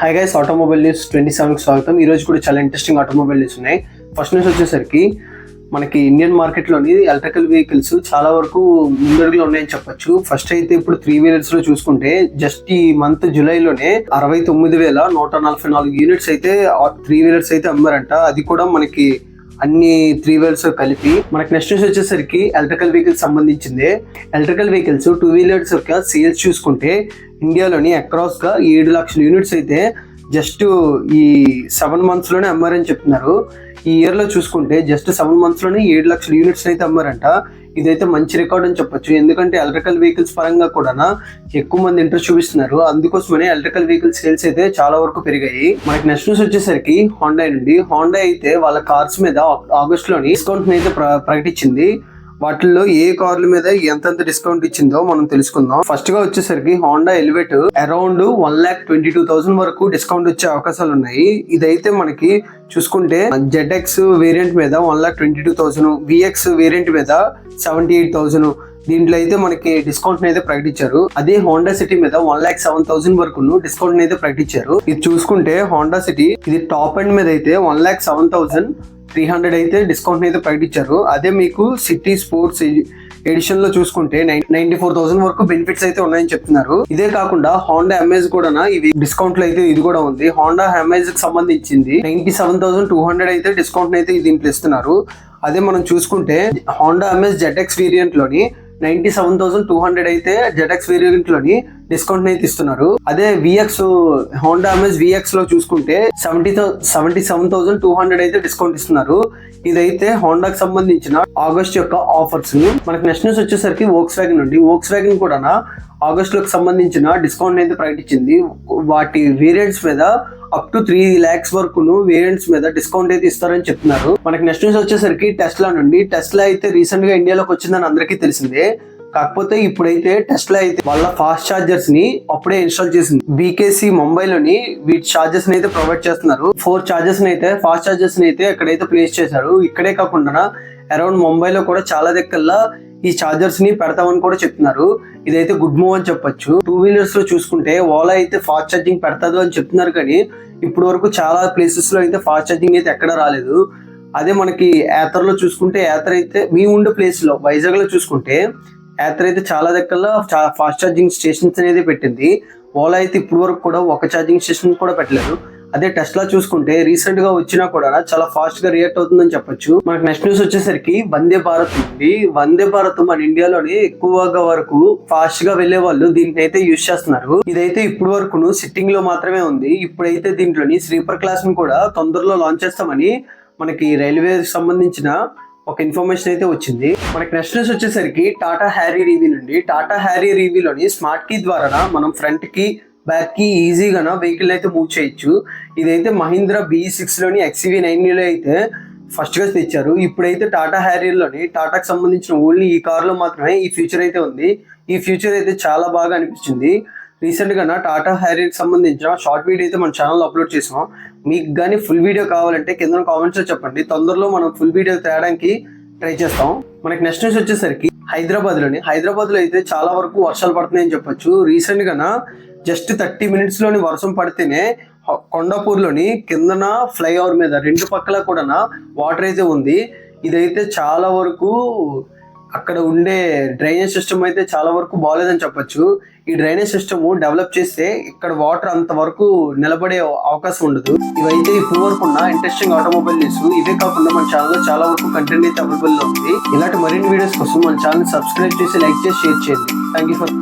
Hi guys, automobile news 27కి స్వాగతం. ఈ రోజు కూడా చాలా ఇంట్రెస్టింగ్ ఆటోమొబైల్ న్యూస్ ఉన్నాయి. ఫస్ట్ న్యూస్ వచ్చేసరికి మనకి ఇండియన్ మార్కెట్లోని ఎలక్ట్రికల్ వెహికల్స్ చాలా వరకు ముందడుగులో ఉన్నాయని చెప్పొచ్చు. ఫస్ట్ అయితే ఇప్పుడు 3 వీలర్స్ లో చూసుకుంటే జస్ట్ ఈ మంత్ జూలైలోనే 69,144 యూనిట్స్ అయితే 3 వీలర్స్ అయితే అమ్మారంట. అది కూడా మనకి అన్ని 3 వీలర్స్ కలిపి. మనకి నెక్స్ట్ న్యూస్ వచ్చేసరికి ఎలక్ట్రికల్ వెహికల్స్ సంబంధించిందే. ఎలక్ట్రికల్ వెహికల్స్ 2 వీలర్స్ యొక్క సేల్స్ చూసుకుంటే ఇండియాలోని అక్రాస్ గా 7 లక్షల యూనిట్స్ అయితే జస్ట్ ఈ 7 months లోనే అమ్మారని చెప్తున్నారు. ఈ ఇయర్ లో చూసుకుంటే జస్ట్ 7 months లోనే 7 లక్షల యూనిట్స్ అయితే అమ్మారంట. ఇదైతే మంచి రికార్డ్ అని చెప్పొచ్చు. ఎందుకంటే ఎలక్ట్రికల్ వెహికల్స్ పరంగా కూడా ఎక్కువ మంది ఇంట్రెస్ట్ చూపిస్తున్నారు. అందుకోసమనే ఎలక్ట్రికల్ వెహికల్ సేల్స్ అయితే చాలా వరకు పెరిగాయి. మనకి నెక్స్ట్ న్యూస్ వచ్చేసరికి హోండా నుండి. హోండా అయితే వాళ్ళ కార్స్ మీద ఆగస్ట్ లోని డిస్కౌంట్ అయితే ప్రకటించింది. వాటిల్లో ఏ కార్ల మీద ఎంతెంత డిస్కౌంట్ ఇచ్చిందో మనం తెలుసుకుందాం. ఫస్ట్ గా వచ్చేసరికి హోండా ఎలివేట్ అరౌండ్ 1,22,000 వరకు డిస్కౌంట్ వచ్చే అవకాశాలు ఉన్నాయి. ఇదైతే మనకి చూసుకుంటే ZX వేరియంట్ మీద 1,22,000, VX వేరియంట్ మీద 78,000 దీంట్లో అయితే మనకి డిస్కౌంట్ అయితే ప్రకటించారు. అదే హోండా సిటీ మీద 1,07,000 వరకు డిస్కౌంట్ అయితే ప్రకటించారు. ఇది చూసుకుంటే హోండా సిటీ ఇది టాప్ ఎండ్ మీద అయితే 1,07,300 అయితే డిస్కౌంట్ అయితే ప్రకటించారు. అదే మీకు సిటీ స్పోర్ట్స్ ఎడిషన్ లో చూసుకుంటే 94,000 వరకు బెనిఫిట్స్ అయితే ఉన్నాయని చెప్తున్నారు. ఇదే కాకుండా హోండా అమేజ్ కూడా ఇవి డిస్కౌంట్ లో అయితే ఇది కూడా ఉంది. హోండా అమేజ్ కి సంబంధించింది 97,200 అయితే డిస్కౌంట్ అయితే దీంట్లో ఇస్తున్నారు. అదే మనం చూసుకుంటే హోండా అమేజ్ ZX వేరియంట్ లోని 97,200 అయితే ZX వేరియంట్ లోని డిస్కౌంట్ అయితే ఇస్తున్నారు. అదే VX హోండా అమేజ్ VX లో చూసుకుంటే 77,200 అయితే డిస్కౌంట్ ఇస్తున్నారు. ఇదైతే హోండాకి సంబంధించిన ఆగస్ట్ యొక్క ఆఫర్స్. మనకి నెక్స్ట్ న్యూస్ వచ్చేసరికి వోక్స్ వ్యాగన్ నుండి. వోక్స్ వ్యాగన్ కూడా ఆగస్ట్ లోకి సంబంధించిన డిస్కౌంట్ అయితే ప్రకటించింది. వాటి వేరియంట్స్ మీద అప్ టు 3 lakhs వరకు వేరియంట్స్ మీద డిస్కౌంట్ అయితే ఇస్తారని చెప్తున్నారు. మనకి నెక్స్ట్ న్యూస్ వచ్చేసరికి టెస్లా నుండి. టెస్లా అయితే రీసెంట్ గా ఇండియాలోకి వచ్చిందని అందరికీ తెలిసిందే. కాకపోతే ఇప్పుడైతే టెస్లా అయితే వాళ్ళ ఫాస్ట్ చార్జర్స్ ని అప్పుడే ఇన్స్టాల్ చేసింది. BKC ముంబైలోని వీటి చార్జర్స్ ని అయితే ప్రొవైడ్ చేస్తున్నారు. 4 చార్జర్స్ ని అయితే ఫాస్ట్ చార్జర్స్ ని అయితే ఎక్కడైతే ప్లేస్ చేశారు. ఇక్కడే కాకుండా అరౌండ్ ముంబైలో కూడా చాలా దగ్గరలో ఈ చార్జర్స్ ని పెడతామని కూడా చెప్తున్నారు. ఇదైతే గుడ్ మూవ్ అని చెప్పొచ్చు. 2 వీలర్స్ లో చూసుకుంటే ఓలా అయితే ఫాస్ట్ ఛార్జింగ్ పెడతాదు అని చెప్తున్నారు, కానీ ఇప్పుడు వరకు చాలా ప్లేసెస్ లో అయితే ఫాస్ట్ ఛార్జింగ్ అయితే ఎక్కడ రాలేదు. అదే మనకి యాత్రలో చూసుకుంటే యాత్ర అయితే మీ ఉండే ప్లేస్ లో వైజాగ్ లో చూసుకుంటే యాత్ర అయితే చాలా దగ్గరలో ఫాస్ట్ ఛార్జింగ్ స్టేషన్స్ అనేది పెట్టింది. ఓలా అయితే ఇప్పుడు వరకు కూడా ఒక ఛార్జింగ్ స్టేషన్ కూడా పెట్టలేదు. అదే టెస్లా చూసుకుంటే రీసెంట్ గా వచ్చినా కూడా చాలా ఫాస్ట్ గా రియాక్ట్ అవుతుందని చెప్పొచ్చు. మనకి నెక్స్ట్ న్యూస్ వచ్చేసరికి వందే భారత్ ఉంది. వందే భారత్ మన ఇండియాలోనే ఎక్కువగా వరకు ఫాస్ట్ గా వెళ్లే వాళ్ళు దీన్ని అయితే యూజ్ చేస్తున్నారు. ఇదైతే ఇప్పుడు వరకు సిట్టింగ్ లో మాత్రమే ఉంది. ఇప్పుడైతే దీంట్లోని స్లీపర్ క్లాస్ ని కూడా తొందరలో లాంచ్ చేస్తామని మనకి రైల్వే సంబంధించిన ఒక ఇన్ఫర్మేషన్ అయితే వచ్చింది. మనకి నెక్స్ట్ న్యూస్ వచ్చేసరికి టాటా హ్యారియర్ ఈవీ నుండి. టాటా హ్యారియర్ ఈవీలోని స్మార్ట్ కీ ద్వారా మనం ఫ్రంట్ కి బ్యాక్ కి ఈజీగా వెహికల్ అయితే మూవ్ చేయొచ్చు. ఇదైతే మహీంద్రా BE6 లోని XEV9 లో అయితే ఫస్ట్ గా తెచ్చారు. ఇప్పుడైతే టాటా హ్యారియర్ లోని టాటాకి సంబంధించిన ఓన్లీ ఈ కార్ లో మాత్రమే ఈ ఫీచర్ అయితే ఉంది. ఈ ఫీచర్ అయితే చాలా బాగా అనిపించింది. రీసెంట్ గా టాటా హ్యారియర్ కి సంబంధించిన షార్ట్ వీడియో అయితే మన ఛానల్ లో అప్లోడ్ చేసాం. మీకు కానీ ఫుల్ వీడియో కావాలంటే కింద కామెంట్స్ లో చెప్పండి. తొందరలో మనం ఫుల్ వీడియో తేయడానికి ట్రై చేస్తాం. మనకి నెక్స్ట్ న్యూస్ వచ్చేసరికి హైదరాబాద్ లో అయితే చాలా వరకు వర్షాలు పడుతున్నాయని చెప్పొచ్చు. రీసెంట్ గా జస్ట్ 30 minutes లోని వర్షం పడితేనే కొండాపూర్ లోని కిందన ఫ్లైఓవర్ మీద 2 పక్కల కూడా వాటర్ అయితే ఉంది. ఇదైతే చాలా వరకు అక్కడ ఉండే డ్రైనేజ్ సిస్టమ్ అయితే చాలా వరకు బాగాలేదని చెప్పొచ్చు. ఈ డ్రైనేజ్ సిస్టమ్ డెవలప్ చేస్తే ఇక్కడ వాటర్ అంత వరకు నిలబడే అవకాశం ఉండదు. ఇవైతే ఇప్పుడు వరకు ఉన్న ఇంట్రెస్టింగ్ ఆటోమొబైల్ న్యూస్. ఇవే కాకుండా మన ఛానల్లో చాలా వరకు కంటెంట్ అయితే అవైలబుల్ లో ఉంది. ఇలాంటి మరిన్ని వీడియోస్ కోసం మన ఛానల్ సబ్స్క్రైబ్ చేసి లైక్ చేసి షేర్ చేయండి. Thank you for